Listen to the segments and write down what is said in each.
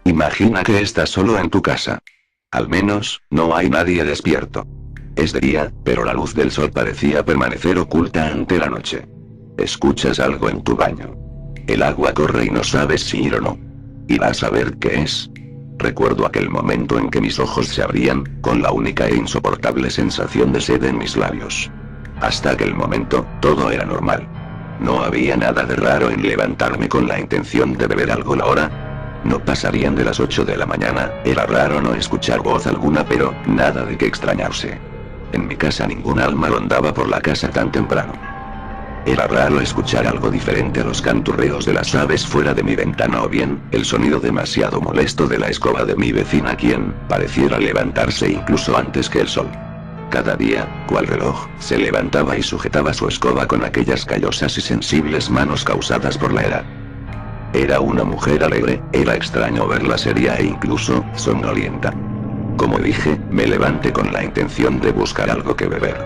Imagina que estás solo en tu casa. Al menos, no hay nadie despierto. Es de día, pero la luz del sol parecía permanecer oculta ante la noche. Escuchas algo en tu baño. El agua corre y no sabes si ir o no. Y vas a ver qué es. Recuerdo aquel momento en que mis ojos se abrían, con la única e insoportable sensación de sed en mis labios. Hasta aquel momento, todo era normal. No había nada de raro en levantarme con la intención de beber algo. La hora no pasarían de las 8 de la mañana, era raro no escuchar voz alguna, pero nada de qué extrañarse. En mi casa ningún alma rondaba por la casa tan temprano. Era raro escuchar algo diferente a los canturreos de las aves fuera de mi ventana o bien, el sonido demasiado molesto de la escoba de mi vecina, quien pareciera levantarse incluso antes que el sol. Cada día, cual reloj, se levantaba y sujetaba su escoba con aquellas callosas y sensibles manos causadas por la edad. Era una mujer alegre, era extraño verla seria e incluso somnolienta. Como dije, me levanté con la intención de buscar algo que beber.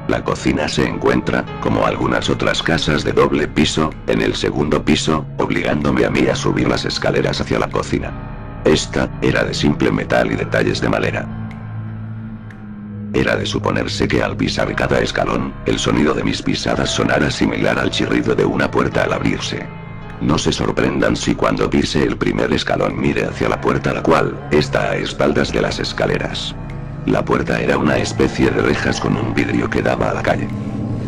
La cocina se encuentra, como algunas otras casas de doble piso, en el segundo piso, obligándome a mí a subir las escaleras hacia la cocina. Esta era de simple metal y detalles de madera. Era de suponerse que al pisar cada escalón, el sonido de mis pisadas sonara similar al chirrido de una puerta al abrirse. No se sorprendan si cuando pise el primer escalón mire hacia la puerta, la cual está a espaldas de las escaleras. La puerta era una especie de rejas con un vidrio que daba a la calle.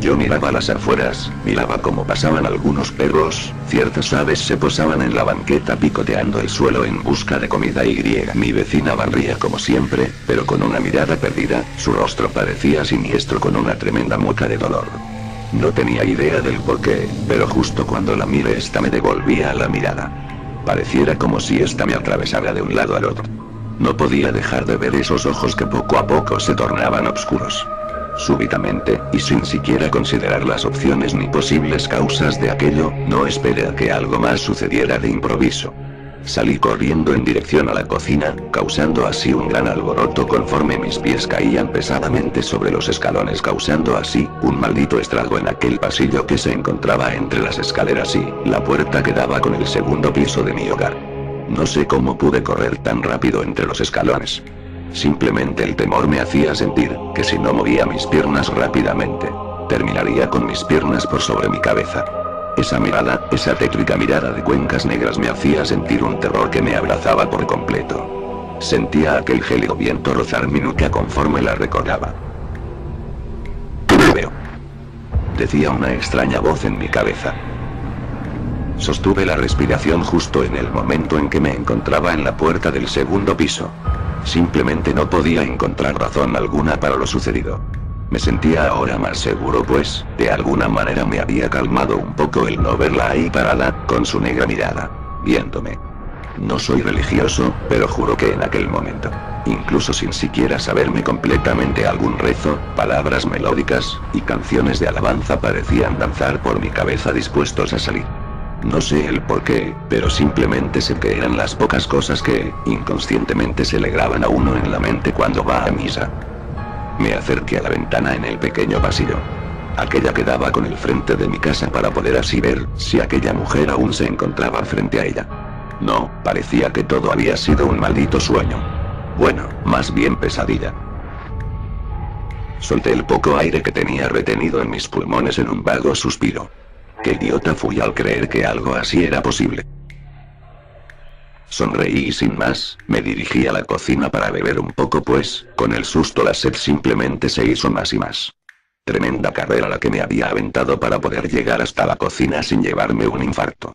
Yo miraba a las afueras, miraba cómo pasaban algunos perros, ciertas aves se posaban en la banqueta picoteando el suelo en busca de comida y mi vecina barría como siempre, pero con una mirada perdida, su rostro parecía siniestro con una tremenda mueca de dolor. No tenía idea del porqué, pero justo cuando la miré esta me devolvía la mirada. Pareciera como si esta me atravesara de un lado al otro. No podía dejar de ver esos ojos que poco a poco se tornaban oscuros. Súbitamente, y sin siquiera considerar las opciones ni posibles causas de aquello, no esperé a que algo más sucediera de improviso. Salí corriendo en dirección a la cocina, causando así un gran alboroto conforme mis pies caían pesadamente sobre los escalones, causando así un maldito estrago en aquel pasillo que se encontraba entre las escaleras y la puerta que daba con el segundo piso de mi hogar. No sé cómo pude correr tan rápido entre los escalones. Simplemente el temor me hacía sentir que si no movía mis piernas rápidamente, terminaría con mis piernas por sobre mi cabeza. Esa mirada, esa tétrica mirada de cuencas negras me hacía sentir un terror que me abrazaba por completo. Sentía aquel gélido viento rozar mi nuca conforme la recordaba. «Te veo», decía una extraña voz en mi cabeza. Sostuve la respiración justo en el momento en que me encontraba en la puerta del segundo piso. Simplemente no podía encontrar razón alguna para lo sucedido. Me sentía ahora más seguro, pues, de alguna manera me había calmado un poco el no verla ahí parada, con su negra mirada, viéndome. No soy religioso, pero juro que en aquel momento, incluso sin siquiera saberme completamente algún rezo, palabras melódicas y canciones de alabanza parecían danzar por mi cabeza dispuestos a salir. No sé el por qué, pero simplemente sé que eran las pocas cosas que, inconscientemente, se le graban a uno en la mente cuando va a misa. Me acerqué a la ventana en el pequeño pasillo. Aquella que daba con el frente de mi casa para poder así ver si aquella mujer aún se encontraba frente a ella. No, parecía que todo había sido un maldito sueño. Bueno, más bien pesadilla. Solté el poco aire que tenía retenido en mis pulmones en un vago suspiro. Qué idiota fui al creer que algo así era posible. Sonreí y sin más, me dirigí a la cocina para beber un poco, pues, con el susto la sed simplemente se hizo más y más. Tremenda carrera la que me había aventado para poder llegar hasta la cocina sin llevarme un infarto.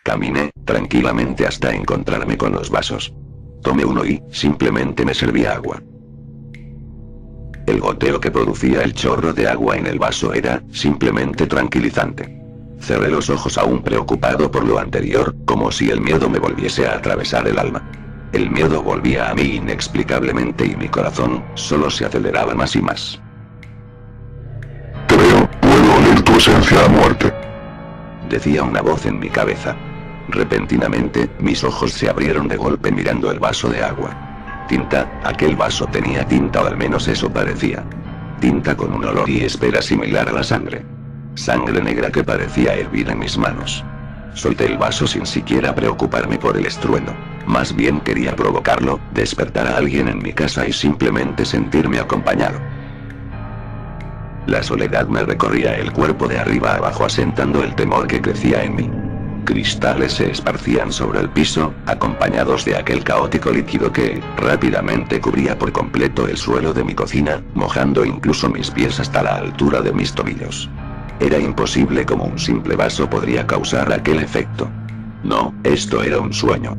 Caminé, tranquilamente hasta encontrarme con los vasos. Tomé uno y, simplemente me serví agua. El goteo que producía el chorro de agua en el vaso era, simplemente tranquilizante. Cerré los ojos aún preocupado por lo anterior, como si el miedo me volviese a atravesar el alma. El miedo volvía a mí inexplicablemente y mi corazón solo se aceleraba más y más. «Te veo, puedo oler tu esencia a muerte», decía una voz en mi cabeza. Repentinamente, mis ojos se abrieron de golpe mirando el vaso de agua. Tinta, aquel vaso tenía tinta, o al menos eso parecía. Tinta con un olor y espera similar a la sangre. Sangre negra que parecía hervir en mis manos. Solté el vaso sin siquiera preocuparme por el estruendo. más bien quería provocarlo, despertar a alguien en mi casa y simplemente sentirme acompañado. La soledad me recorría el cuerpo de arriba a abajo asentando el temor que crecía en mí. Cristales se esparcían sobre el piso, acompañados de aquel caótico líquido que, rápidamente cubría por completo el suelo de mi cocina, mojando incluso mis pies hasta la altura de mis tobillos. Era imposible como un simple vaso podría causar aquel efecto. No, esto era un sueño.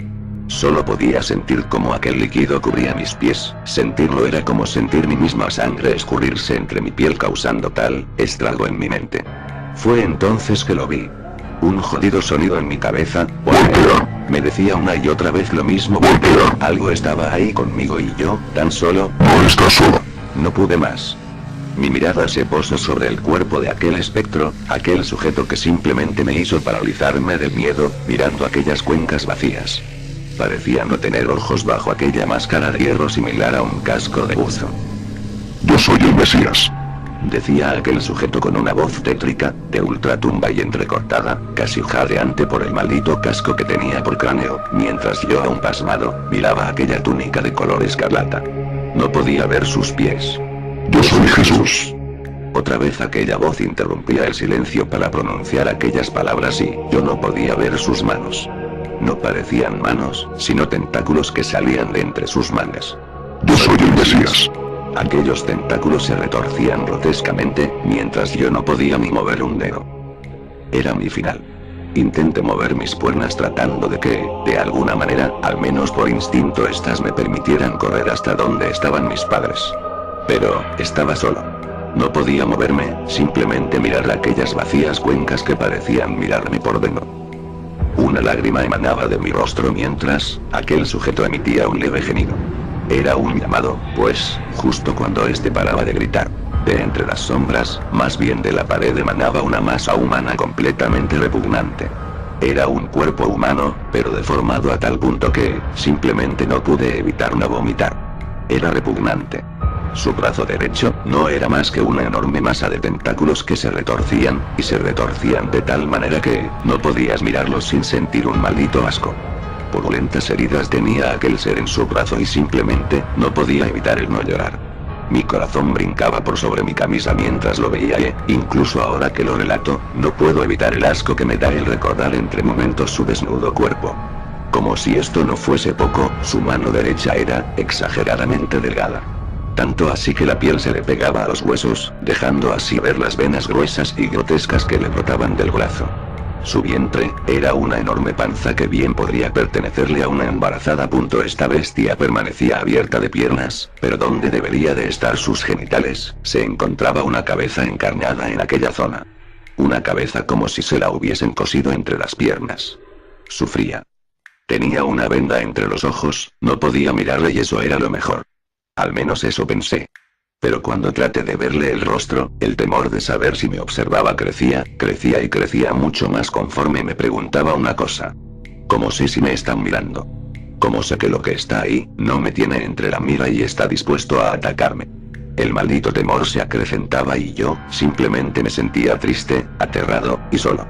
Solo podía sentir cómo aquel líquido cubría mis pies, sentirlo era como sentir mi misma sangre escurrirse entre mi piel causando tal estrago en mi mente. Fue entonces que lo vi. Un jodido sonido en mi cabeza, me decía una y otra vez lo mismo, algo estaba ahí conmigo y yo, tan solo, No estás solo. no pude más. Mi mirada se posó sobre el cuerpo de aquel espectro, aquel sujeto que simplemente me hizo paralizarme de miedo, mirando aquellas cuencas vacías. Parecía no tener ojos bajo aquella máscara de hierro similar a un casco de buzo. Yo soy el Mesías. Decía aquel sujeto con una voz tétrica, de ultratumba y entrecortada, casi jadeante por el maldito casco que tenía por cráneo, mientras yo aún pasmado, miraba aquella túnica de color escarlata. No podía ver sus pies. Yo soy Jesús. Otra vez aquella voz interrumpía el silencio para pronunciar aquellas palabras y yo no podía ver sus manos. No parecían manos, sino tentáculos que salían de entre sus mangas. Yo soy el Mesías. Aquellos tentáculos se retorcían grotescamente, mientras yo no podía ni mover un dedo. Era mi final. Intenté mover mis piernas tratando de que, de alguna manera, al menos por instinto estas me permitieran correr hasta donde estaban mis padres. Pero, estaba solo. No podía moverme, simplemente mirar aquellas vacías cuencas que parecían mirarme por dentro. Una lágrima emanaba de mi rostro mientras, aquel sujeto emitía un leve gemido. Era un llamado, pues, justo cuando este paraba de gritar. De entre las sombras, más bien de la pared emanaba una masa humana completamente repugnante. Era un cuerpo humano, pero deformado a tal punto que, simplemente no pude evitar no vomitar. Era repugnante. Su brazo derecho, no era más que una enorme masa de tentáculos que se retorcían, y se retorcían de tal manera que, no podías mirarlos sin sentir un maldito asco. Purulentas heridas tenía aquel ser en su brazo y simplemente, no podía evitar el no llorar. Mi corazón brincaba por sobre mi camisa mientras lo veía e, incluso ahora que lo relato, no puedo evitar el asco que me da el recordar entre momentos su desnudo cuerpo. Como si esto no fuese poco, su mano derecha era, exageradamente delgada. Tanto así que la piel se le pegaba a los huesos, dejando así ver las venas gruesas y grotescas que le brotaban del brazo. Su vientre, era una enorme panza que bien podría pertenecerle a una embarazada. Esta bestia permanecía abierta de piernas, pero donde debería de estar sus genitales, se encontraba una cabeza encarnada en aquella zona. Una cabeza como si se la hubiesen cosido entre las piernas. Sufría. Tenía una venda entre los ojos, no podía mirarle y eso era lo mejor. Al menos eso pensé. Pero cuando traté de verle el rostro, el temor de saber si me observaba crecía y crecía mucho más conforme me preguntaba una cosa. ¿Cómo sé si me están mirando? ¿Cómo sé que lo que está ahí, no me tiene entre la mira y está dispuesto a atacarme? El maldito temor se acrecentaba y yo, simplemente me sentía triste, aterrado, y solo.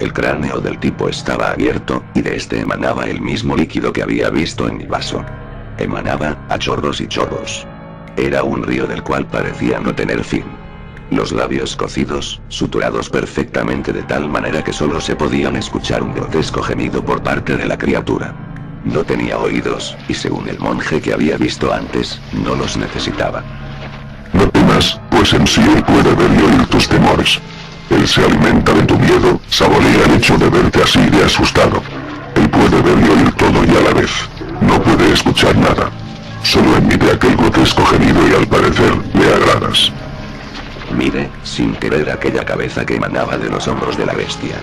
El cráneo del tipo estaba abierto, y de este emanaba el mismo líquido que había visto en mi vaso. Emanaba, a chorros y chorros. Era un río del cual parecía no tener fin. Los labios cocidos, suturados perfectamente de tal manera que solo se podían escuchar un grotesco gemido por parte de la criatura. No tenía oídos, y según el monje que había visto antes, no los necesitaba. No temas, pues en sí él puede ver y oír tus temores. Él se alimenta de tu miedo, saborea el hecho de verte así de asustado. Él puede ver y oír todo y a la vez, no puede escuchar nada. Solo emite aquel grotesco gemido y al parecer, le agradas. Miré, sin querer aquella cabeza que emanaba de los hombros de la bestia.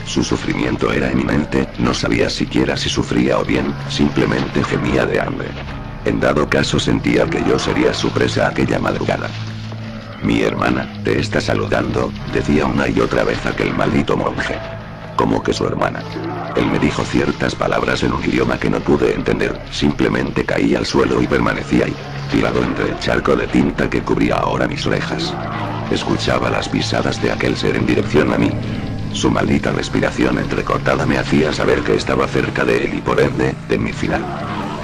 Su sufrimiento era eminente, no sabía siquiera si sufría o bien, simplemente gemía de hambre. En dado caso sentía que yo sería su presa aquella madrugada. Mi hermana, te está saludando, decía una y otra vez aquel maldito monje. Como que su hermana. Él me dijo ciertas palabras en un idioma que no pude entender, simplemente caí al suelo y permanecía ahí, tirado entre el charco de tinta que cubría ahora mis orejas. Escuchaba las pisadas de aquel ser en dirección a mí. Su maldita respiración entrecortada me hacía saber que estaba cerca de él y por ende, de mi final.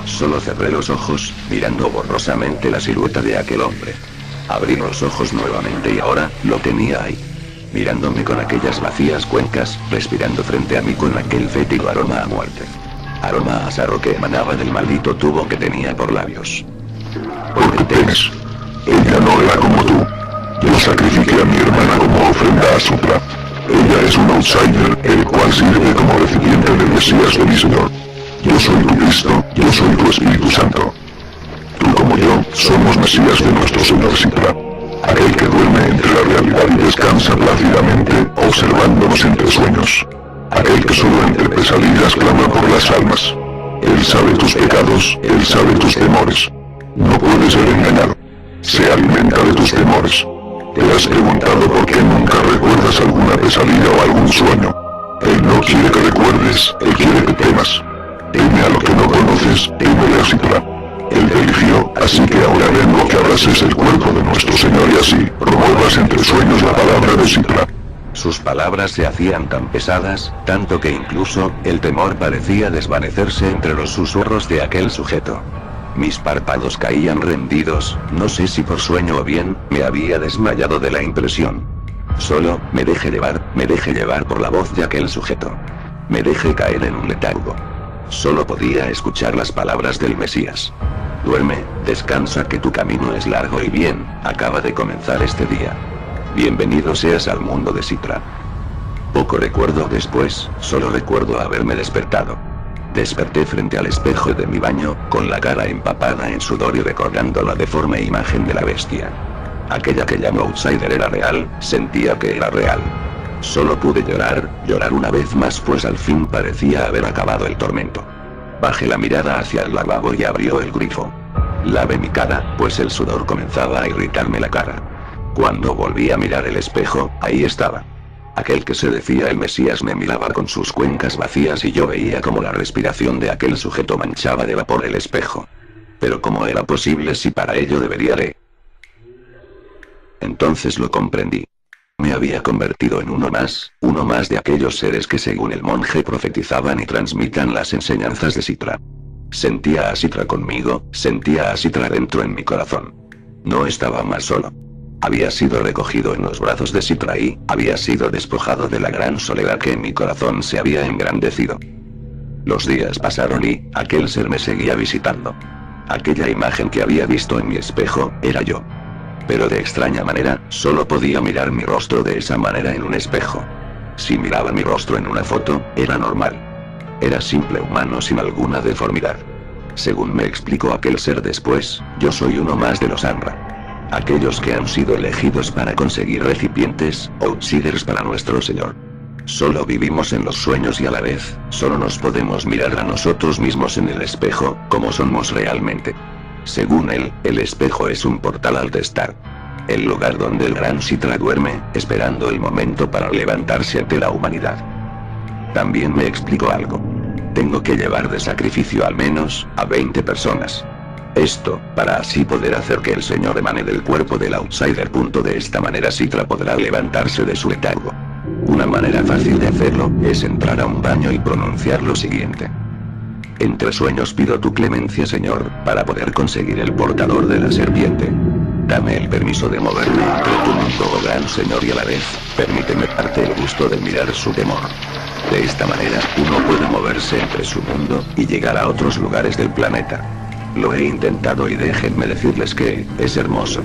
Solo cerré los ojos, mirando borrosamente la silueta de aquel hombre. Abrí los ojos nuevamente y ahora, lo tenía ahí. Mirándome con aquellas vacías cuencas, respirando frente a mí con aquel fétido aroma a muerte. Aroma a sarro que emanaba del maldito tubo que tenía por labios. Porque temes. Ella no era como tú. Yo sacrifiqué a mi hermana como ofrenda a Sutra. Ella es un outsider, el cual sirve como recipiente del Mesías de mi Señor. Yo soy tu Cristo, yo soy tu Espíritu Santo. Tú como yo, somos Mesías de nuestro Señor Sitra. Aquel que duerme entre la realidad y descansa plácidamente, observándonos entre sueños. Aquel que solo entre pesadillas clama por las almas. Él sabe tus pecados, él sabe tus temores. No puede ser engañado. Se alimenta de tus temores. ¿Te has preguntado por qué nunca recuerdas alguna pesadilla o algún sueño? Él no quiere que recuerdes, él quiere que temas. Teme a lo que no conoces, teme a Sitra. Él te eligió, así que ahora vengo que abraces el cuerpo de nuestro Señor y así, promuevas entre sueños la palabra de Sitra. Sus palabras se hacían tan pesadas, tanto que incluso, el temor parecía desvanecerse entre los susurros de aquel sujeto. Mis párpados caían rendidos, no sé si por sueño o bien, me había desmayado de la impresión. Solo, me dejé llevar por la voz de aquel sujeto. Me dejé caer en un letargo. Solo podía escuchar las palabras del Mesías. Duerme, descansa que tu camino es largo y bien, acaba de comenzar este día. Bienvenido seas al mundo de Sitra. Poco recuerdo después, solo recuerdo haberme despertado. Desperté frente al espejo de mi baño, con la cara empapada en sudor y recordando la deforme imagen de la bestia. Aquella que llamó outsider era real, sentía que era real. Solo pude llorar una vez más pues al fin parecía haber acabado el tormento. Bajé la mirada hacia el lavabo y abrió el grifo. Lavé mi cara, pues el sudor comenzaba a irritarme la cara. Cuando volví a mirar el espejo, ahí estaba. Aquel que se decía el Mesías me miraba con sus cuencas vacías y yo veía como la respiración de aquel sujeto manchaba de vapor el espejo. Pero ¿cómo era posible si para ello debería de...? Entonces lo comprendí. Me había convertido en uno más de aquellos seres que según el monje profetizaban y transmitan las enseñanzas de Sitra. Sentía a Sitra conmigo, sentía a Sitra dentro en mi corazón. No estaba más solo. Había sido recogido en los brazos de Sitra y había sido despojado de la gran soledad que en mi corazón se había engrandecido. Los días pasaron y aquel ser me seguía visitando. Aquella imagen que había visto en mi espejo, era yo. Pero de extraña manera, solo podía mirar mi rostro de esa manera en un espejo. Si miraba mi rostro en una foto, era normal. Era simple humano sin alguna deformidad. Según me explicó aquel ser después, yo soy uno más de los Anra. Aquellos que han sido elegidos para conseguir recipientes, outsiders para nuestro Señor. Solo vivimos en los sueños y a la vez, solo nos podemos mirar a nosotros mismos en el espejo, como somos realmente. Según él, el espejo es un portal al destar. El lugar donde el gran Sitra duerme, esperando el momento para levantarse ante la humanidad. También me explicó algo. Tengo que llevar de sacrificio al menos, a 20 personas. Esto, para así poder hacer que el Señor emane del cuerpo del outsider. De esta manera Sitra podrá levantarse de su letargo. Una manera fácil de hacerlo, es entrar a un baño y pronunciar lo siguiente. Entre sueños pido tu clemencia Señor, para poder conseguir el portador de la serpiente. Dame el permiso de moverme entre tu mundo, oh gran Señor, y a la vez, permíteme darte el gusto de mirar su temor. De esta manera, uno puede moverse entre su mundo, y llegar a otros lugares del planeta. Lo he intentado y déjenme decirles que, es hermoso.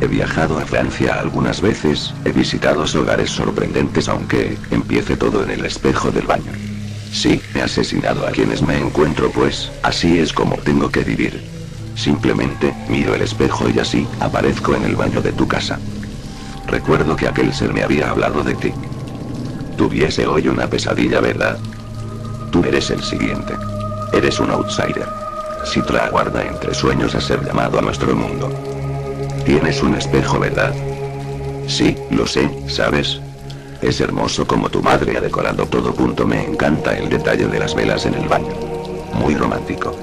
He viajado a Francia algunas veces, he visitado hogares sorprendentes aunque, empiece todo en el espejo del baño. Sí, he asesinado a quienes me encuentro pues, así es como tengo que vivir. Simplemente, miro el espejo y así, aparezco en el baño de tu casa. Recuerdo que aquel ser me había hablado de ti. Tuviese hoy una pesadilla, ¿verdad? Tú eres el siguiente. Eres un outsider. Sitra aguarda entre sueños a ser llamado a nuestro mundo. Tienes un espejo, ¿verdad? Sí, lo sé, ¿sabes? Es hermoso como tu madre ha decorado todo. Me encanta el detalle de las velas en el baño. Muy romántico.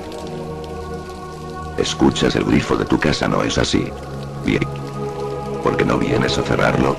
Escuchas el grifo de tu casa, ¿no es así? Bien. ¿Por qué no vienes a cerrarlo?